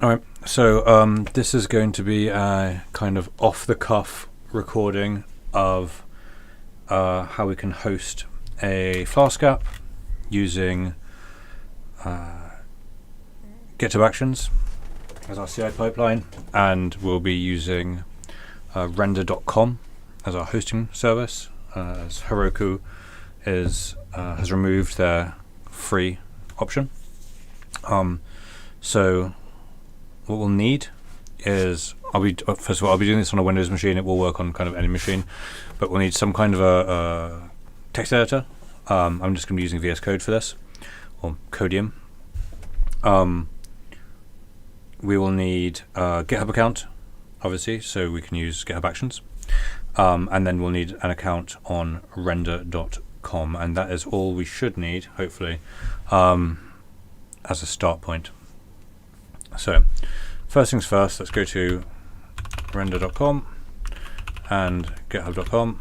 All right, so this is going to be a kind of off-the-cuff recording of how we can host a Flask app using GitHub Actions as our CI pipeline, and we'll be using render.com as our hosting service, as Heroku has removed their free option. So what we'll need is, first of all, I'll be doing this on a Windows machine. It will work on kind of any machine, but we'll need some kind of a text editor. I'm just going to be using VS Code for this, or Codium. We will need a GitHub account, obviously, so we can use GitHub Actions. And then we'll need an account on render.com, and that is all we should need, hopefully, as a start point. So, first things first, let's go to render.com and github.com.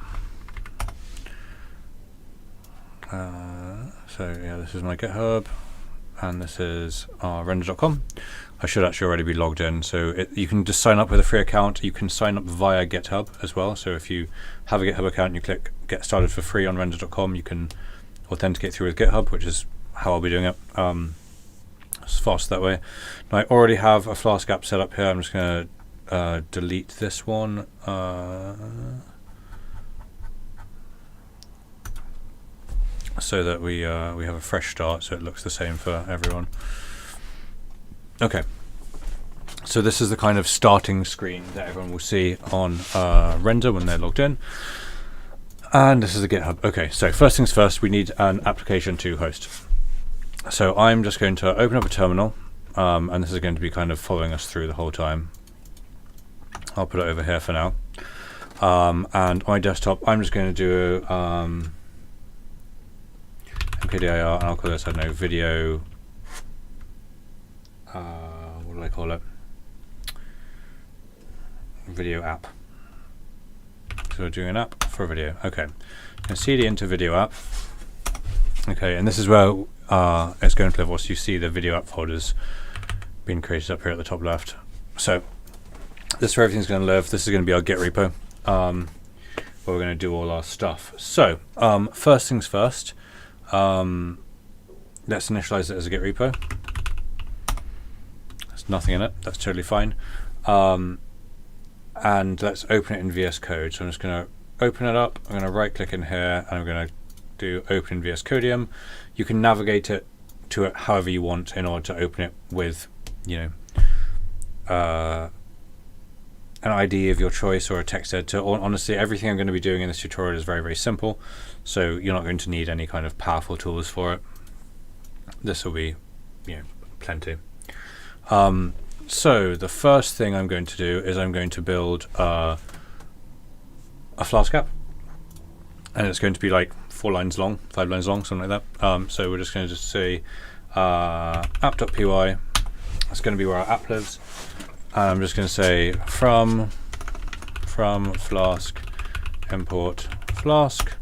So yeah, this is my GitHub, and this is our render.com. I should actually already be logged in, so you can just sign up with a free account. You can sign up via GitHub as well, so if you have a GitHub account and you click get started for free on render.com, you can authenticate through with GitHub, which is how I'll be doing it. It's fast that way. Now, I already have a Flask app set up here. I'm just going to delete this one. So that we have a fresh start, so it looks the same for everyone. Okay. So this is the kind of starting screen that everyone will see on Render when they're logged in. And this is the GitHub. Okay, so first things first, we need an application to host. So I'm just going to open up a terminal, and this is going to be kind of following us through the whole time. I'll put it over here for now. And on my desktop, I'm just going to do mkdir, and I'll call this, I don't know, video. What do I call it? Video app. So we're doing an app for a video. Okay. I'm going to cd into video app. Okay, and this is where it's going to live. Also, you see the video app folders being created up here at the top left. So this is where everything's going to live. This is going to be our Git repo, where we're going to do all our stuff. So first things first, let's initialize it as a Git repo. There's nothing in it. That's totally fine. And let's open it in VS Code. So I'm just going to open it up. I'm going to right click in here, and I'm going to do open in VS Codium. You can navigate it to it however you want in order to open it with, you know, an ID of your choice or a text editor. Or honestly, everything I'm going to be doing in this tutorial is very, very simple. So you're not going to need any kind of powerful tools for it. This will be, you know, plenty. So the first thing I'm going to do is I'm going to build a Flask app, and it's going to be like 4 lines long, 5 lines long, something like that. So we're just going to say app.py. That's going to be where our app lives. And I'm just going to say from Flask import Flask.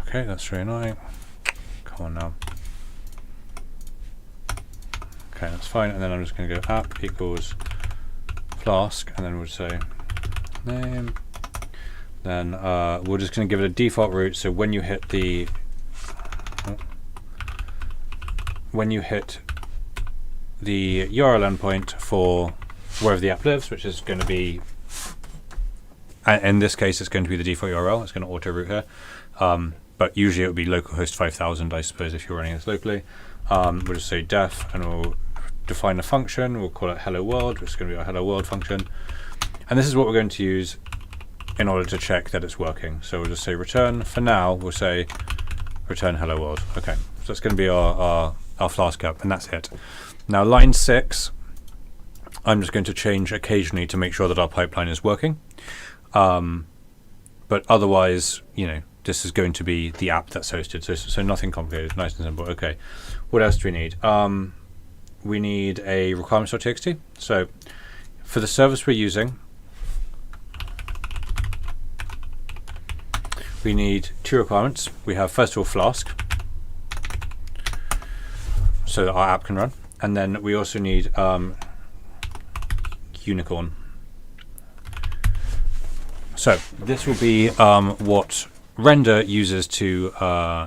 Okay, that's really annoying. Come on now. Okay, that's fine. And then I'm just going to go app equals Flask, and then we'll say name. Then we're just going to give it a default route. So when you hit the URL endpoint for wherever the app lives, which is going to be, in this case, it's going to be the default URL. It's going to auto route here. But usually it would be localhost 5000, I suppose, if you're running this locally. We'll just say def, and we'll define a function. We'll call it hello world, which is going to be our hello world function. And this is what we're going to use in order to check that it's working. So we'll just say return. For now, we'll say return hello world. Okay, so that's going to be our Flask app, and that's it. Now line 6, I'm just going to change occasionally to make sure that our pipeline is working. But otherwise, you know, this is going to be the app that's hosted. So nothing complicated, nice and simple. Okay, what else do we need? We need a requirements.txt. So for the service we're using, we need 2 requirements. We have, first of all, Flask. so that our app can run. And then we also need unicorn. So this will be what render uses to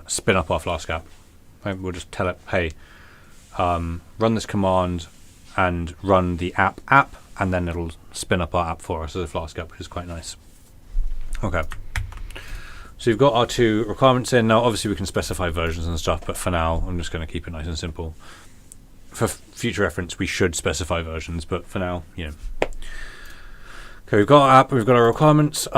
spin up our Flask app. Right? We'll just tell it, hey, run this command and run the app, and then it'll spin up our app for us as a Flask app, which is quite nice. Okay. So you've got our 2 requirements in. Now, obviously, we can specify versions and stuff, but for now, I'm just going to keep it nice and simple. For future reference, we should specify versions, but for now, you know. Okay, we've got our app, we've got our requirements.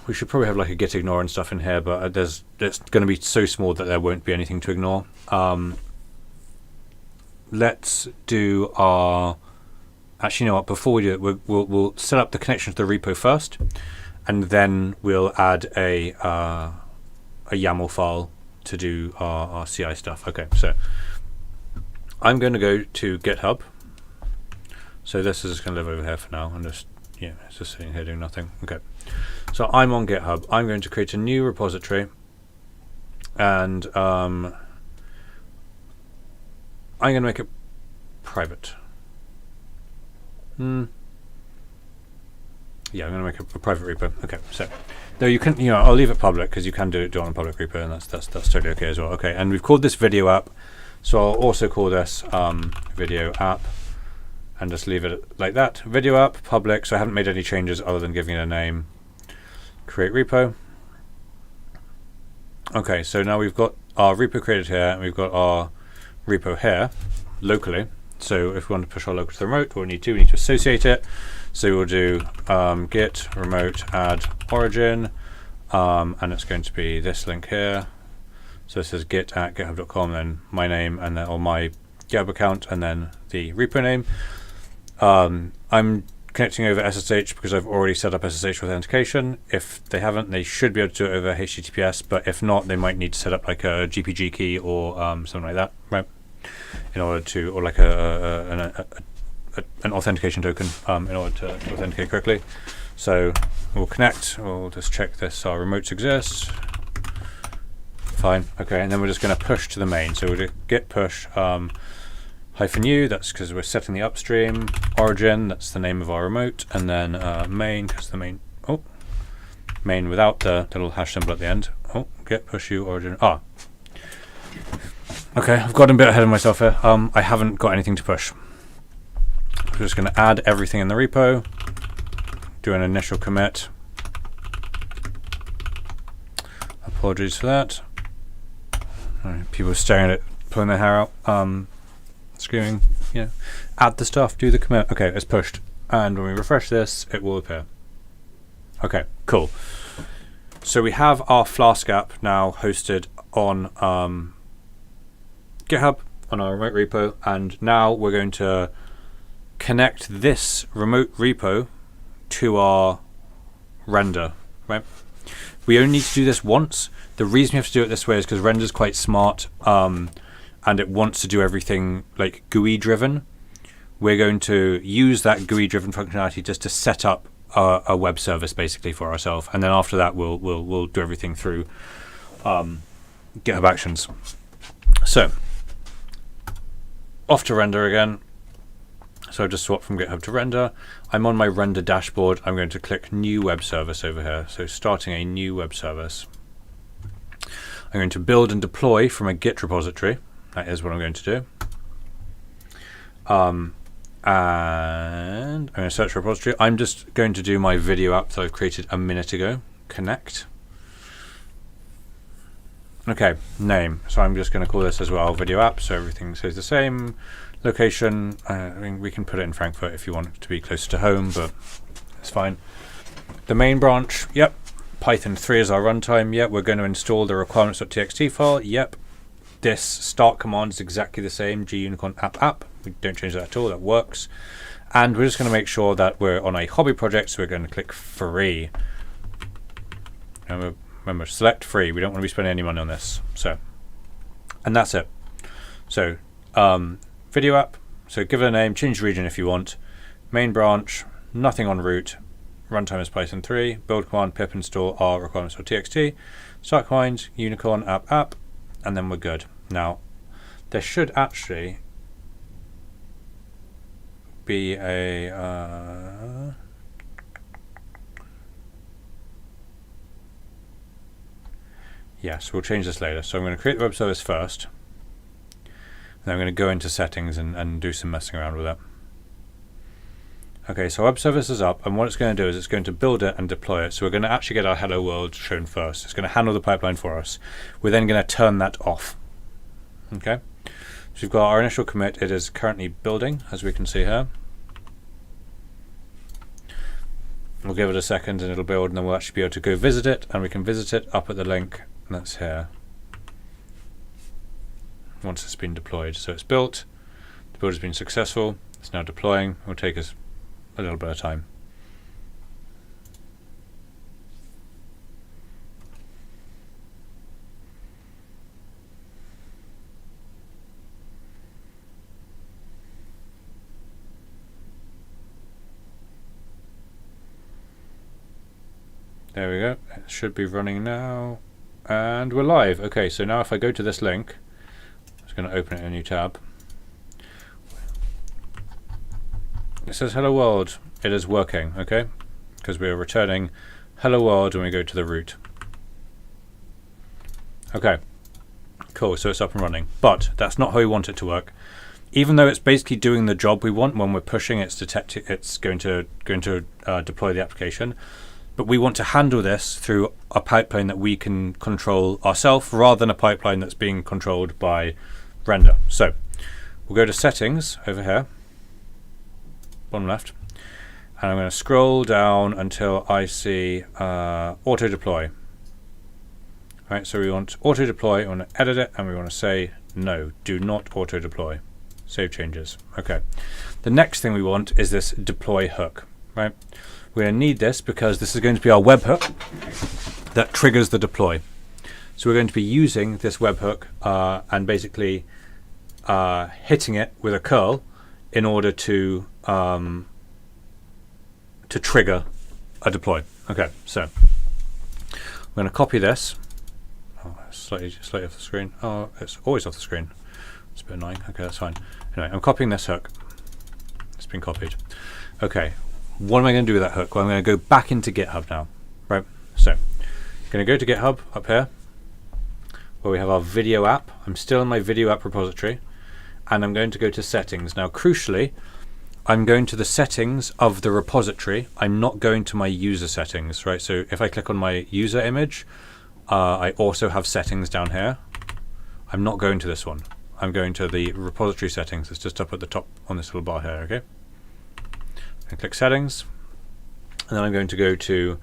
We should probably have like a git ignore and stuff in here, but it's going to be so small that there won't be anything to ignore. Let's do our... Actually, you know what? Before we do it, we'll set up the connection to the repo first, and then we'll add a YAML file to do our CI stuff. Okay, so I'm going to go to GitHub. So this is just going to live over here for now. I'm just, yeah, it's just sitting here doing nothing. Okay, so I'm on GitHub. I'm going to create a new repository, and I'm going to make it private. Yeah, I'm going to make a private repo. Okay, so though you can, I'll leave it public because you can do it on a public repo, and that's totally okay as well. Okay, and we've called this video app, so I'll also call this video app, and just leave it like that. Video app public. So I haven't made any changes other than giving it a name. Create repo. Okay, so now we've got our repo created here, and we've got our repo here locally. So if we want to push our local to the remote, we need to associate it. So we'll do git remote add origin, and it's going to be this link here. So this is git at github.com, then my name, and then or my GitHub account, and then the repo name. I'm connecting over SSH because I've already set up SSH authentication. If they haven't, they should be able to do it over HTTPS, but if not, they might need to set up like a GPG key or something like that, right? In order to, or like an authentication token in order to authenticate correctly. So we'll connect, we'll just check this, our remotes exist. Fine, okay, and then we're just going to push to the main. So we'll do git push -u, that's because we're setting the upstream, origin, that's the name of our remote, and then main, because the main, main without the little hash symbol at the end. Git push -u origin, okay, I've got a bit ahead of myself here. I haven't got anything to push. We're just going to add everything in the repo, do an initial commit. Apologies for that. People staring at it, pulling their hair out, screaming, add the stuff, do the commit. Okay, it's pushed. And when we refresh this, it will appear. Okay, cool. So we have our Flask app now hosted on GitHub, on our remote repo, and now we're going to connect this remote repo to our render, right? We only need to do this once. The reason we have to do it this way is because render is quite smart, and it wants to do everything like GUI driven. We're going to use that GUI driven functionality just to set up a web service basically for ourselves, and then after that we'll do everything through GitHub Actions. So off to render again. So I've just swapped from GitHub to render. I'm on my render dashboard. I'm going to click new web service over here. So starting a new web service. I'm going to build and deploy from a Git repository. That is what I'm going to do. And I'm going to search for a repository. I'm just going to do my video app that I've created a minute ago. Connect. Okay, name. So I'm just going to call this as well video app, so everything stays the same. Location, I mean, we can put it in Frankfurt if you want it to be closer to home, but it's fine. The main branch, yep. Python 3 is our runtime, yep. We're going to install the requirements.txt file, yep. This start command is exactly the same, gunicorn app. We don't change that at all, that works. And we're just going to make sure that we're on a hobby project, so we're going to click free. And remember, select free. We don't want to be spending any money on this. So, and that's it. So, video app. So give it a name, change the region if you want. Main branch, nothing on root. Runtime is Python 3. Build command pip install our requirements.txt. Start command unicorn app, and then we're good. Now, there should actually be a yes, we'll change this later. So I'm going to create the web service first, and then I'm going to go into settings and do some messing around with it. Okay, so web service is up, and what it's going to do is it's going to build it and deploy it. So we're going to actually get our hello world shown first. It's going to handle the pipeline for us. We're then going to turn that off. Okay, so we've got our initial commit. It is currently building, as we can see here. We'll give it a second and it'll build, and then we'll actually be able to go visit it, and we can visit it up at the link that's here once it's been deployed. So it's built, the build has been successful, it's now deploying. It will take us a little bit of time. There we go, it should be running now, and we're live. Okay, so now if I go to this link, I'm just going to open it in a new tab. It says hello world. It is working, okay, because we are returning hello world when we go to the root. Okay, cool, so it's up and running, but that's not how we want it to work. Even though it's basically doing the job we want when we're pushing, it's going to deploy the application. But we want to handle this through a pipeline that we can control ourselves rather than a pipeline that's being controlled by render. So we'll go to settings over here, bottom left, and I'm going to scroll down until I see auto deploy. Right, so we want auto deploy, we want to edit it, and we want to say no, do not auto deploy. Save changes. Okay. The next thing we want is this deploy hook, right? We're going to need this because this is going to be our webhook that triggers the deploy. So we're going to be using this webhook and basically hitting it with a curl in order to trigger a deploy. Okay, so I'm going to copy this. Oh, slightly off the screen. Oh, it's always off the screen. It's a bit annoying. Okay, that's fine. Anyway, I'm copying this hook. It's been copied. Okay. What am I going to do with that hook? Well, I'm going to go back into GitHub now, right? So, I'm going to go to GitHub up here, where we have our video app. I'm still in my video app repository, and I'm going to go to settings. Now, crucially, I'm going to the settings of the repository. I'm not going to my user settings, right? So, if I click on my user image, I also have settings down here. I'm not going to this one. I'm going to the repository settings. It's just up at the top on this little bar here, okay? And click settings, and then I'm going to go to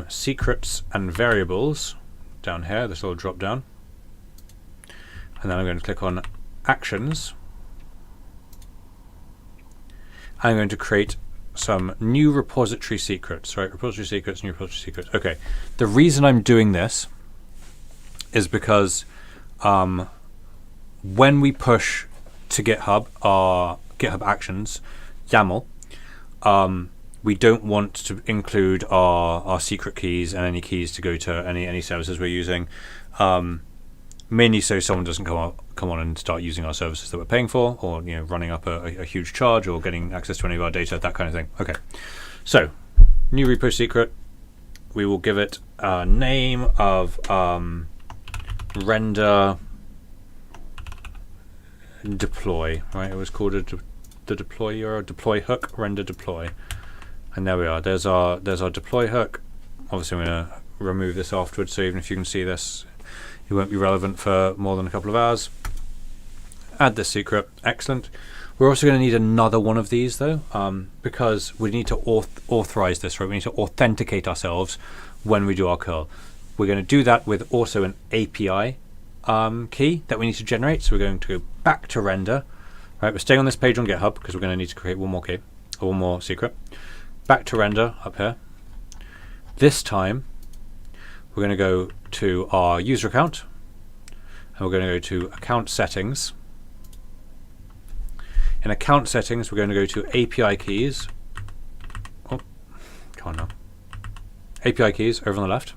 secrets and variables down here, this little drop down, and then I'm going to click on actions. I'm going to create some new repository secrets, right? Repository secrets, new repository secrets. Okay, the reason I'm doing this is because when we push to GitHub our GitHub Actions YAML, we don't want to include our secret keys and any keys to go to any services we're using, mainly so someone doesn't come on and start using our services that we're paying for, or running up a huge charge, or getting access to any of our data, that kind of thing. Okay, so new repo secret, we will give it a name of render deploy, right? It was called the deploy URL, deploy hook, render deploy, and there we are. There's our deploy hook. Obviously, I'm going to remove this afterwards, so even if you can see this, it won't be relevant for more than a couple of hours. Add this secret. Excellent. We're also going to need another one of these though, because we need to authorize this, right? We need to authenticate ourselves when we do our curl. We're going to do that with also an API key that we need to generate. So we're going to go back to render. Right, we're staying on this page on GitHub because we're going to need to create one more key, or one more secret. Back to render up here. This time, we're going to go to our user account, and we're going to go to account settings. In account settings, we're going to go to API keys. Oh, come on now. API keys over on the left.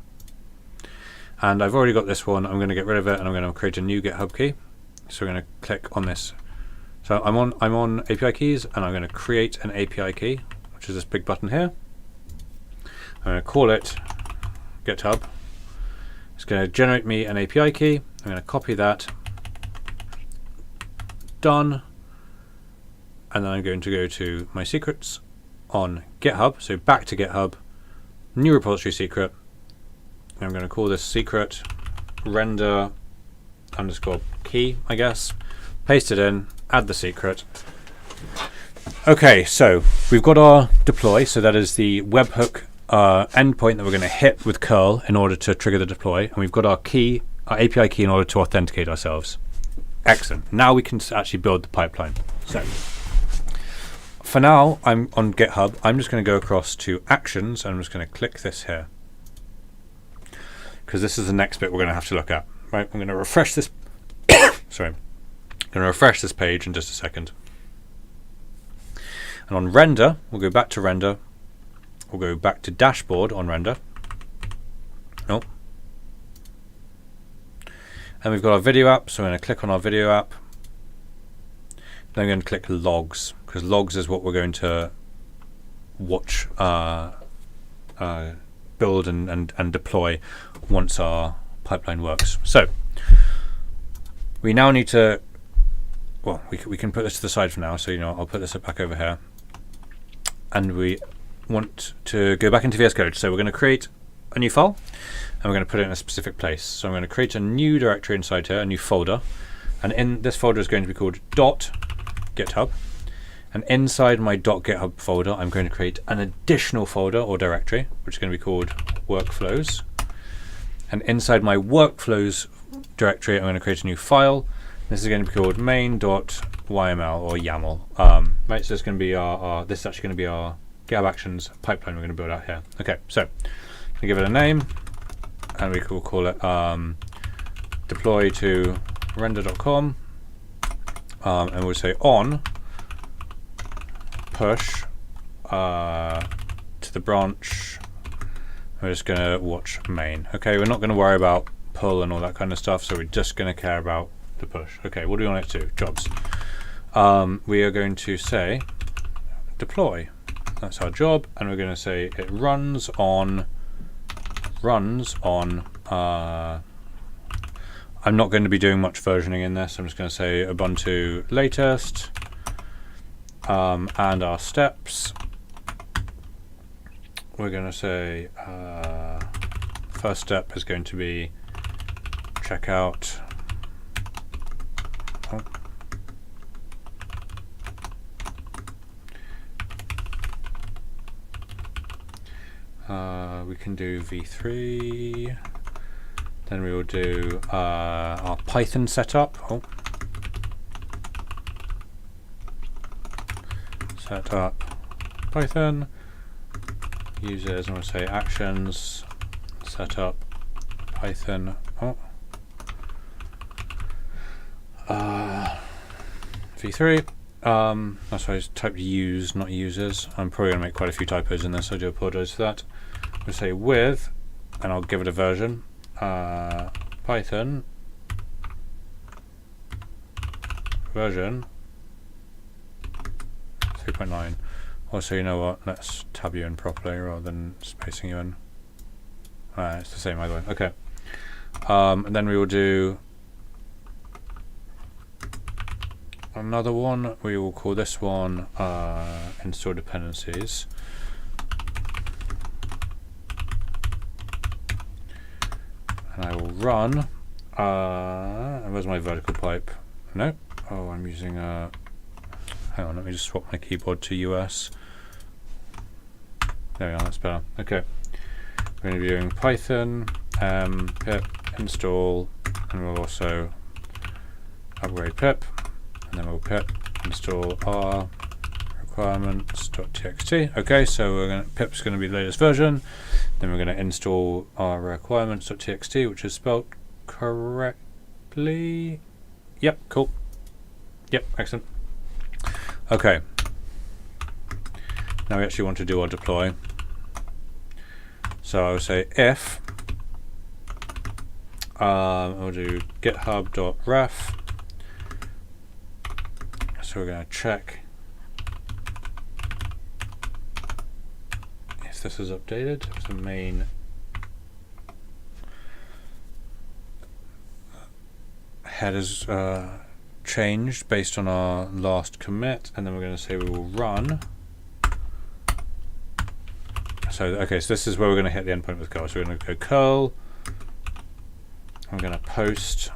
And I've already got this one. I'm going to get rid of it, and I'm going to create a new GitHub key. So we're going to click on this. So I'm on API keys, and I'm going to create an API key, which is this big button here. I'm going to call it GitHub. It's going to generate me an API key. I'm going to copy that. Done. And then I'm going to go to my secrets on GitHub. So back to GitHub, new repository secret. And I'm going to call this secret render underscore key, I guess. Paste it in, add the secret. Okay, so we've got our deploy. So that is the webhook endpoint that we're going to hit with curl in order to trigger the deploy. And we've got our key, our API key, in order to authenticate ourselves. Excellent. Now we can actually build the pipeline. So for now, I'm on GitHub. I'm just going to go across to Actions, and I'm just going to click this here, because this is the next bit we're going to have to look at. Right, I'm going to refresh this. Sorry, I'm going to refresh this page in just a second. And on render, we'll go back to render. We'll go back to dashboard on render. Nope. And we've got our video app, so I'm going to click on our video app. Then I'm going to click logs, because logs is what we're going to watch, build and deploy once our pipeline works. So we now need to, well, we can put this to the side for now. So, I'll put this back over here. And we want to go back into VS Code. So we're going to create a new file, and we're going to put it in a specific place. So I'm going to create a new directory inside here, a new folder. And in this folder is going to be called .github. And inside my .github folder, I'm going to create an additional folder or directory, which is going to be called workflows. And inside my workflows directory, I'm going to create a new file. This is going to be called main.yml or YAML. Right, so it's going to be this is actually going to be our GitHub Actions pipeline we're going to build out here. Okay, so we give it a name, and we will call it deploy to render.com, and we'll say on push to the branch. We're just going to watch main. Okay, we're not going to worry about pull and all that kind of stuff, so we're just going to care about the push. Okay, what do we want it to do? Jobs. We are going to say deploy. That's our job, and we're going to say it runs on. I'm not going to be doing much versioning in this. I'm just going to say Ubuntu latest, and our steps. We're going to say first step is going to be check out. We can do v3. Then we will do our Python setup. Set up Python. Users, and we'll say actions, setup Python. v3. That's why I typed use, not users. I'm probably going to make quite a few typos in this, so I do apologize for that. We'll say with, and I'll give it a version. Python version 3.9. Also, you know what? Let's tab you in properly rather than spacing you in. It's the same either way. Okay. And then we will do another one. We will call this one install dependencies. And I will run. Where's my vertical pipe? No. Oh, I'm using a. Hang on, let me just swap my keyboard to US. There we are, that's better. Okay. We're going to be doing Python pip install, and we'll also upgrade pip, and then we'll pip install our requirements.txt. Okay, so pip's going to be the latest version. Then we're going to install our requirements.txt, which is spelled correctly. Yep, cool. Yep, excellent. Okay. Now we actually want to do our deploy. So I'll say if I'll do github.ref So we're going to check if this is updated. If the main head is changed based on our last commit, and then we're going to say we will run. So okay, so this is where we're going to hit the endpoint with curl. So we're going to go curl. I'm going to post.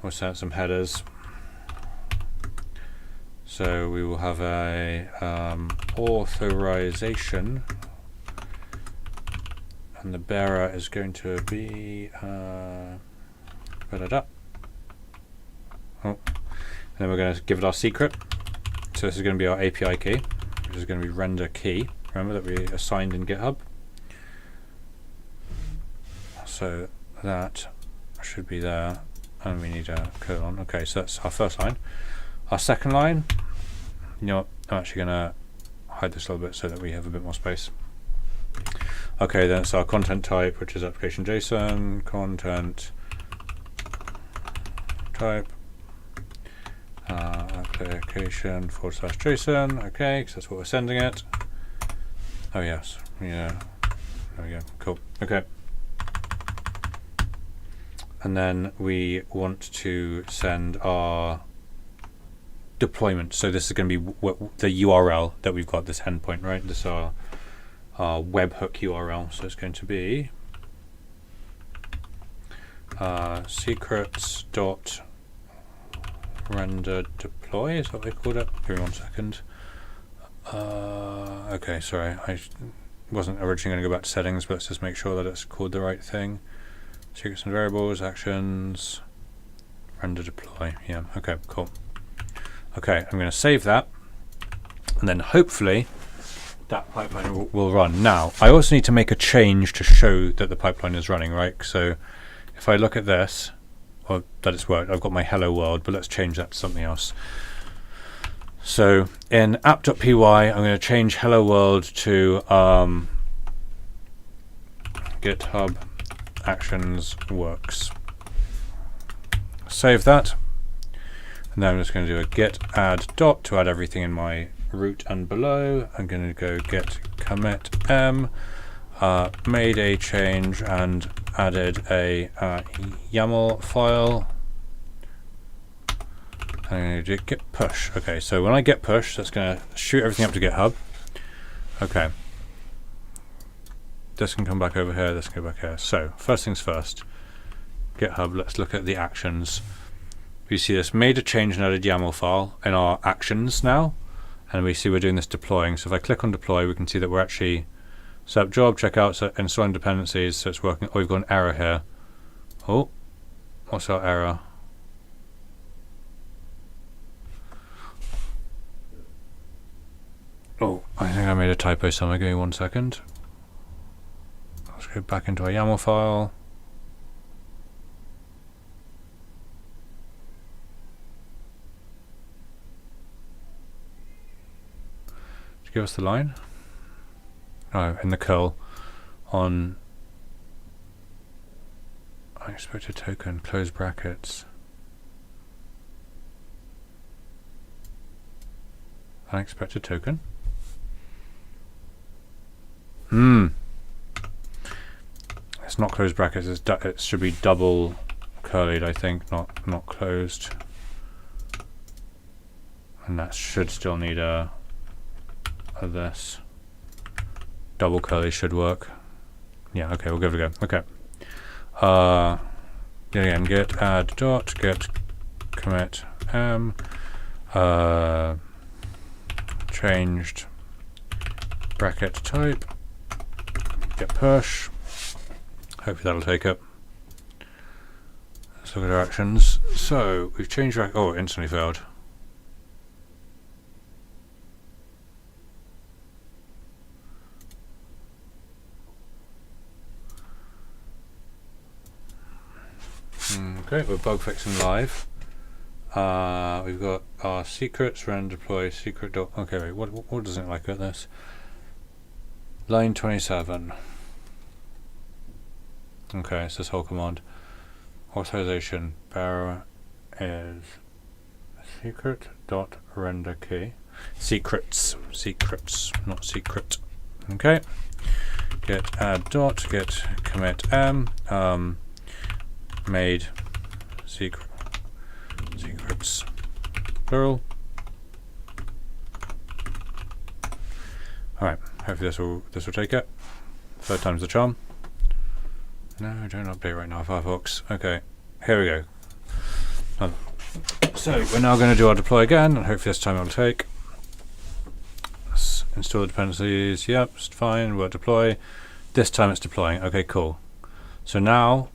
We'll set some headers. So we will have a authorization, and the bearer is going to be oh. And then we're going to give it our secret. So this is going to be our API key, which is going to be render key. Remember that we assigned in GitHub. So that should be there, and we need a colon. Okay, so that's our first line. Our second line, you know what, I'm actually going to hide this a little bit so that we have a bit more space. Okay, then it's our content type, which is application JSON, content type, application /JSON, okay, because that's what we're sending it. Oh yes, yeah, there we go, cool, okay. And then we want to send our deployment. So this is going to be the URL that we've got, this endpoint, right? This is our webhook URL. So it's going to be secrets dot render deploy, is what they called it. Give me 1 second. Okay, sorry, I wasn't originally going to go back to settings, but let's just make sure that it's called the right thing. Secrets and variables, actions, render deploy. Yeah, okay, cool. Okay, I'm going to save that, and then hopefully that pipeline will run. Now, I also need to make a change to show that the pipeline is running, right? So if I look at this, or that it's worked, I've got my hello world, but let's change that to something else. So in app.py, I'm going to change hello world to GitHub Actions works. Save that. And then I'm just going to do a git add dot to add everything in my root and below. I'm going to go git commit m, made a change and added a YAML file. I'm going to do git push. Okay, so when I git push, that's going to shoot everything up to GitHub. Okay. This can come back over here, this can go back here. So first things first, GitHub, let's look at the actions. We see this made a change and added YAML file in our actions now, and we see we're doing this deploying. So if I click on deploy, we can see that we're actually set up job, checkout, so installing dependencies, so it's working. Oh, we've got an error here. Oh, what's our error? Oh, I think I made a typo somewhere. Give me 1 second. Let's go back into our YAML file. Give us the line. Oh, in the curl on unexpected token, close brackets. Unexpected token. It's not closed brackets. It should be double curlied, I think, not closed. And that should still need a this. Double curly should work. Yeah, okay, we'll give it a go. Okay. Again, git add dot git commit m, changed bracket type, git push. Hopefully that'll take it. Let's look at our actions. So we've changed our, oh, it instantly failed. Okay, we're bug fixing live. We've got our secrets, render deploy, secret dot. Okay, wait, what doesn't it like about this? Line 27. Okay, it's this whole command. Authorization bearer is secret.render key. Secrets, not secret. Okay. Git add dot git commit m made secrets plural. All right. Hopefully this will take it. Third time's the charm. No, don't update right now, Firefox. Okay, here we go. So we're now going to do our deploy again, and hopefully this time it'll take. Let's install the dependencies. Yep, it's fine. We'll deploy. This time it's deploying. Okay, cool. So now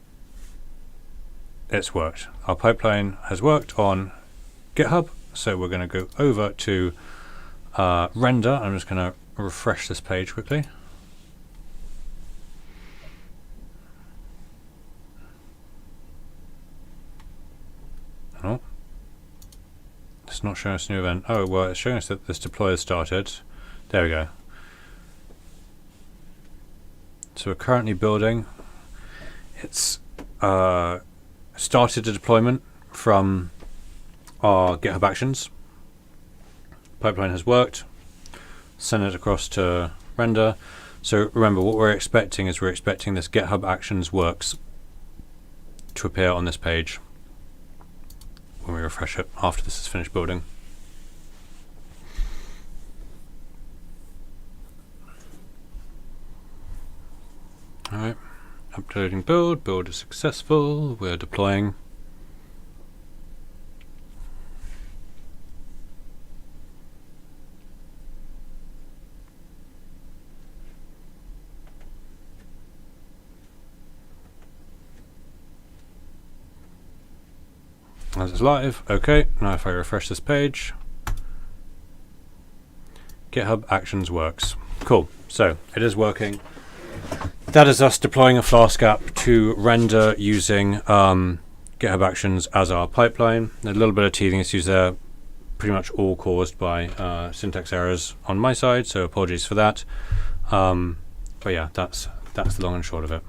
it's worked. Our pipeline has worked on GitHub. So we're going to go over to render. I'm just going to refresh this page quickly. Oh, it's not showing us a new event. Oh, well, it's showing us that this deploy has started. There we go. So we're currently building. It's started a deployment from our GitHub Actions. Pipeline has worked. Send it across to render. So remember, what we're expecting is we're expecting this GitHub Actions works to appear on this page when we refresh it after this is finished building. Alright, uploading build. Build is successful. We're deploying. As it's live. Okay, now if I refresh this page, GitHub Actions works. Cool. So it is working. That is us deploying a Flask app to render using GitHub Actions as our pipeline. A little bit of teething issues there, pretty much all caused by syntax errors on my side, so apologies for that. But yeah, that's the long and short of it.